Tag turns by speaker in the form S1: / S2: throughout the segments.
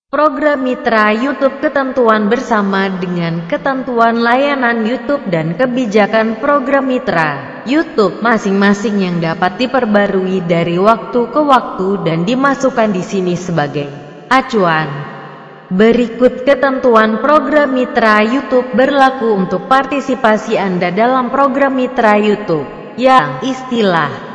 S1: Program Mitra YouTube ketentuan bersama dengan ketentuan layanan YouTube dan kebijakan program Mitra YouTube masing-masing yang dapat diperbarui dari waktu ke waktu dan dimasukkan di sini sebagai acuan. Berikut ketentuan program Mitra YouTube berlaku untuk partisipasi Anda dalam program Mitra YouTube yang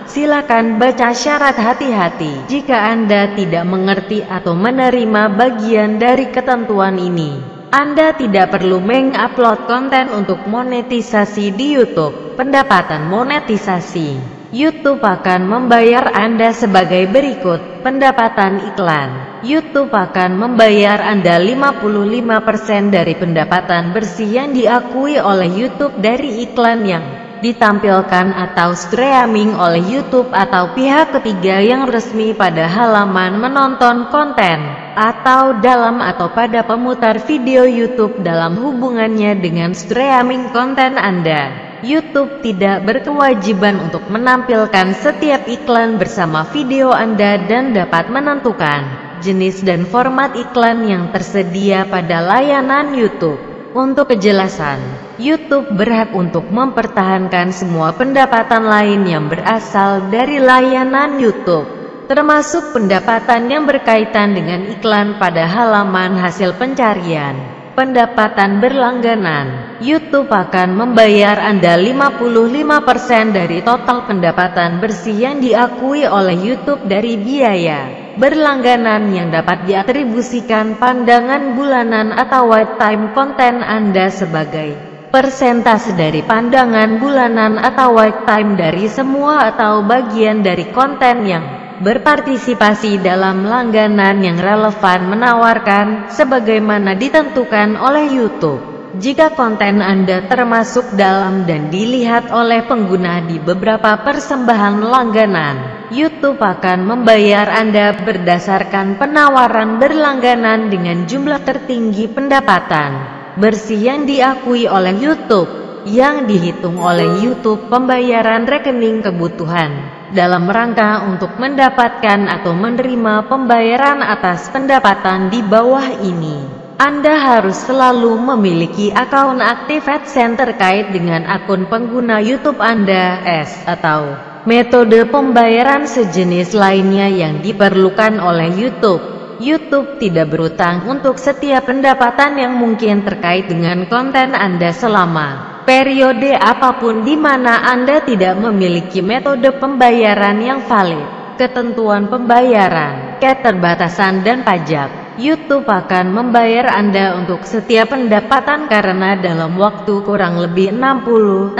S1: silakan baca syarat hati-hati jika Anda tidak mengerti atau menerima bagian dari ketentuan ini. Anda tidak perlu mengupload konten untuk monetisasi di YouTube. Pendapatan monetisasi YouTube akan membayar Anda sebagai berikut. Pendapatan iklan YouTube akan membayar Anda 55% dari pendapatan bersih yang diakui oleh YouTube dari iklan yang ditampilkan atau streaming oleh YouTube atau pihak ketiga yang resmi pada halaman menonton konten, atau dalam atau pada pemutar video YouTube dalam hubungannya dengan streaming konten Anda. YouTube tidak berkewajiban untuk menampilkan setiap iklan bersama video Anda dan dapat menentukan jenis dan format iklan yang tersedia pada layanan YouTube. Untuk kejelasan, YouTube berhak untuk mempertahankan semua pendapatan lain yang berasal dari layanan YouTube, termasuk pendapatan yang berkaitan dengan iklan pada halaman hasil pencarian. Pendapatan berlangganan YouTube akan membayar Anda 55% dari total pendapatan bersih yang diakui oleh YouTube dari biaya berlangganan yang dapat diatribusikan pandangan bulanan atau watch time konten Anda sebagai persentase dari pandangan bulanan atau watch time dari semua atau bagian dari konten yang berpartisipasi dalam langganan yang relevan menawarkan sebagaimana ditentukan oleh YouTube. Jika konten Anda termasuk dalam dan dilihat oleh pengguna di beberapa persembahan langganan, YouTube akan membayar Anda berdasarkan penawaran berlangganan dengan jumlah tertinggi pendapatan bersih yang diakui oleh YouTube, yang dihitung oleh YouTube pembayaran rekening kebutuhan dalam rangka untuk mendapatkan atau menerima pembayaran atas pendapatan di bawah ini. Anda harus selalu memiliki akun aktif AdSense terkait dengan akun pengguna YouTube Anda, atau metode pembayaran sejenis lainnya yang diperlukan oleh YouTube. YouTube tidak berutang untuk setiap pendapatan yang mungkin terkait dengan konten Anda selama periode apapun di mana Anda tidak memiliki metode pembayaran yang valid. Ketentuan pembayaran, keterbatasan dan pajak. YouTube akan membayar Anda untuk setiap pendapatan karena dalam waktu kurang lebih 60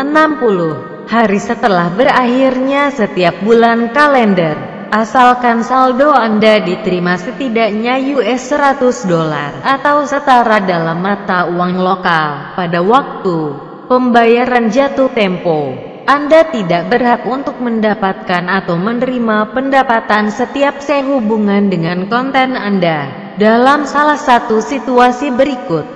S1: hari setelah berakhirnya setiap bulan kalender, asalkan saldo Anda diterima setidaknya $100 atau setara dalam mata uang lokal pada waktu pembayaran jatuh tempo. Anda tidak berhak untuk mendapatkan atau menerima pendapatan setiap sehubungan dengan konten Anda dalam salah satu situasi berikut.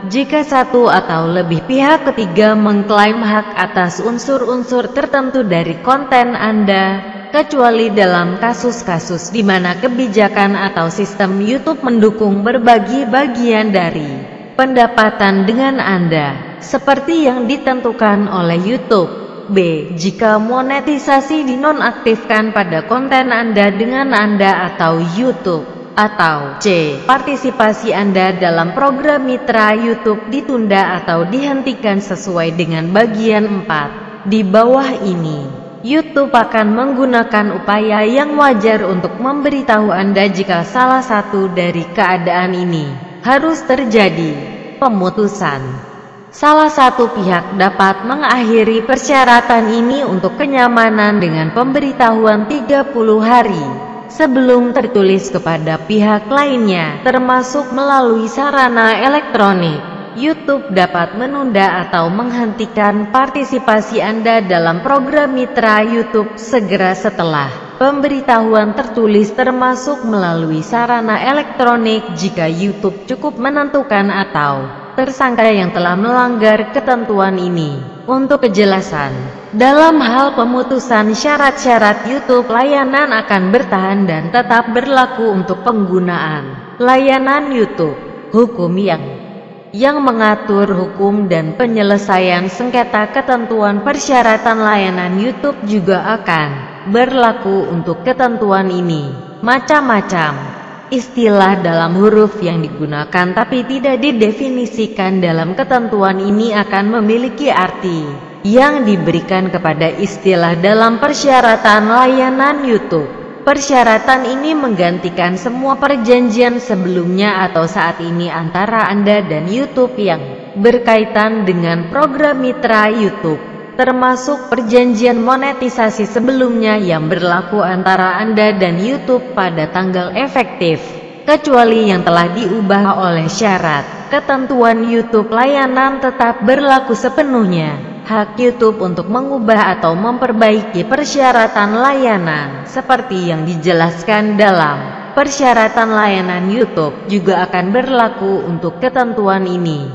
S1: Jika satu atau lebih pihak ketiga mengklaim hak atas unsur-unsur tertentu dari konten Anda, kecuali dalam kasus-kasus di mana kebijakan atau sistem YouTube mendukung berbagi bagian dari pendapatan dengan Anda, seperti yang ditentukan oleh YouTube. B. Jika monetisasi dinonaktifkan pada konten Anda dengan Anda atau YouTube. Atau C. Partisipasi Anda dalam program Mitra YouTube ditunda atau dihentikan sesuai dengan bagian 4 di bawah ini. YouTube akan menggunakan upaya yang wajar untuk memberitahu Anda jika salah satu dari keadaan ini harus terjadi. Pemutusan. Salah satu pihak dapat mengakhiri persyaratan ini untuk kenyamanan dengan pemberitahuan 30 hari sebelum tertulis kepada pihak lainnya, termasuk melalui sarana elektronik. YouTube dapat menunda atau menghentikan partisipasi Anda dalam program Mitra YouTube segera setelah pemberitahuan tertulis, termasuk melalui sarana elektronik jika YouTube cukup menentukan atau tersangka yang telah melanggar ketentuan ini. Untuk kejelasan, Dalam hal pemutusan syarat-syarat YouTube, layanan akan bertahan dan tetap berlaku untuk penggunaan layanan YouTube. Hukum yang mengatur hukum dan penyelesaian sengketa ketentuan persyaratan layanan YouTube juga akan berlaku untuk ketentuan ini. Macam-macam istilah dalam huruf yang digunakan tapi tidak didefinisikan dalam ketentuan ini akan memiliki arti yang diberikan kepada istilah dalam persyaratan layanan YouTube. Persyaratan ini menggantikan semua perjanjian sebelumnya atau saat ini antara Anda dan YouTube yang berkaitan dengan program mitra YouTube, termasuk perjanjian monetisasi sebelumnya yang berlaku antara Anda dan YouTube pada tanggal efektif, kecuali yang telah diubah oleh syarat. Ketentuan YouTube layanan tetap berlaku sepenuhnya. Hak YouTube untuk mengubah atau memperbaiki persyaratan layanan seperti yang dijelaskan dalam persyaratan layanan YouTube juga akan berlaku untuk ketentuan ini.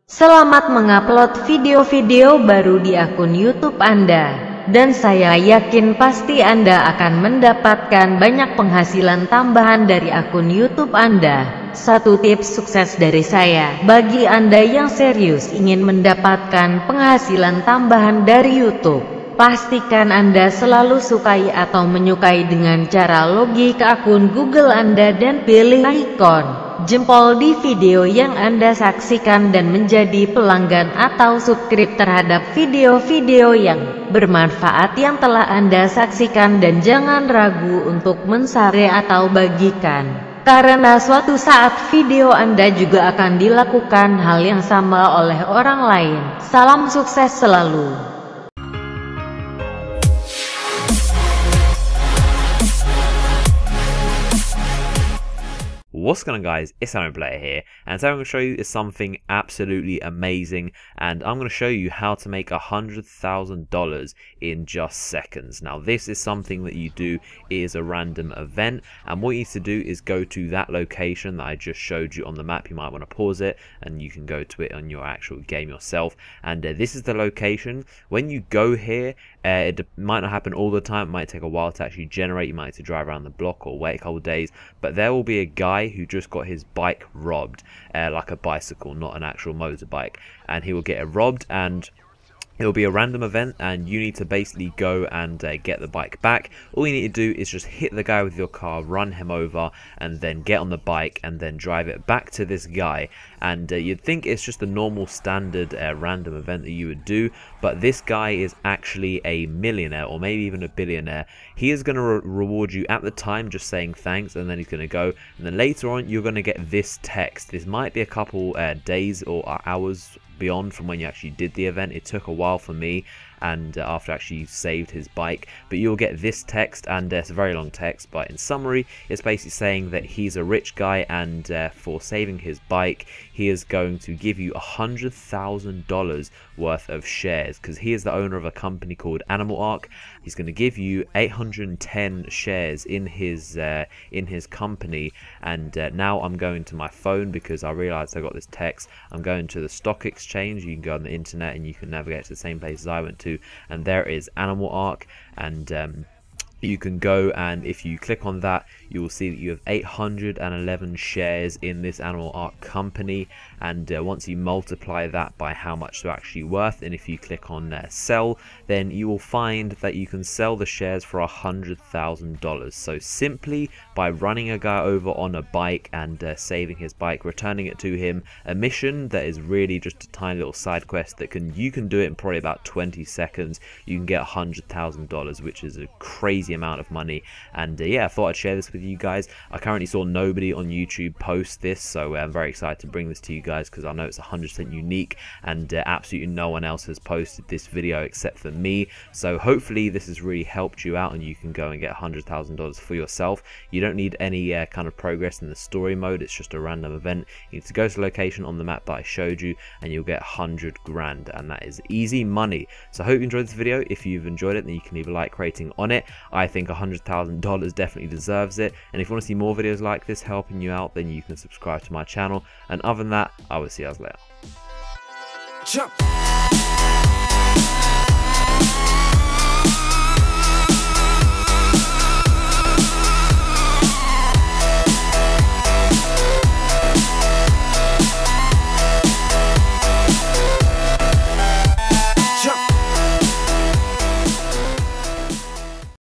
S1: Selamat mengupload video-video baru di akun YouTube Anda, dan saya yakin pasti Anda akan mendapatkan banyak penghasilan tambahan dari akun YouTube Anda. Satu tips sukses dari saya, bagi Anda yang serius ingin mendapatkan penghasilan tambahan dari YouTube, pastikan Anda selalu sukai atau menyukai dengan cara login ke akun Google Anda dan pilih ikon jempol di video yang Anda saksikan dan menjadi pelanggan atau subscribe terhadap video-video yang bermanfaat yang telah Anda saksikan, dan jangan ragu untuk men-share atau bagikan. Karena suatu saat video Anda juga akan dilakukan hal yang sama oleh orang lain. Salam sukses selalu.
S2: What's going on, guys? It's Aaron Blair here, and today I'm going to show you is something absolutely amazing, and I'm going to show you how to make $100,000 in just seconds. Now this is something that you do is a random event, and what you need to do is go to that location that I just showed you on the map. You might want to pause it and you can go to it on your actual game yourself, and this is the location. When you go here, it might not happen all the time. It might take a while to actually generate. You might have to drive around the block or wait a couple of days, but there will be a guy who just got his bike robbed, like a bicycle, not an actual motorbike, and he will get it robbed, and it will be a random event, and you need to basically go and get the bike back. All you need to do is just hit the guy with your car, run him over, and then get on the bike and then drive it back to this guy. And you'd think it's just a normal standard random event that you would do, but this guy is actually a millionaire, or maybe even a billionaire. He is going to reward you at the time just saying thanks, and then he's going to go, and then later on you're going to get this text. This might be a couple days or hours beyond from when you actually did the event. It took a while for me, and after actually saved his bike, but you'll get this text, and it's a very long text, but in summary it's basically saying that he's a rich guy, and for saving his bike he is going to give you $100,000 worth of shares, because he is the owner of a company called Animal Arc. He's going to give you 810 shares in his company, and now I'm going to my phone because I realized I got this text. I'm going to the stock exchange. You can go on the internet and you can navigate to the same place as I went to, and there is Animal Arc, and you can go, and if you click on that you will see that you have 811 shares in this Animal Arc company, and once you multiply that by how much they're actually worth, and if you click on sell, then you will find that you can sell the shares for $100,000. So simply by running a guy over on a bike and saving his bike, returning it to him, a mission that is really just a tiny little side quest that you can do it in probably about 20 seconds, you can get $100,000, which is a crazy amount of money. And yeah, I thought I'd share this with you guys. I currently saw nobody on YouTube post this, so I'm very excited to bring this to you guys because I know it's 100% unique, and absolutely no one else has posted this video except for me. So hopefully this has really helped you out and you can go and get $100,000 for yourself. You don't need any kind of progress in the story mode. It's just a random event. You need to go to the location on the map that I showed you and you'll get 100 grand, and that is easy money. So I hope you enjoyed this video. If you've enjoyed it, then you can leave a like rating on it. I think $100,000 definitely deserves it, and if you want to see more videos like this helping you out, then you can subscribe to my channel, and other than that, I will see you guys later. Jump.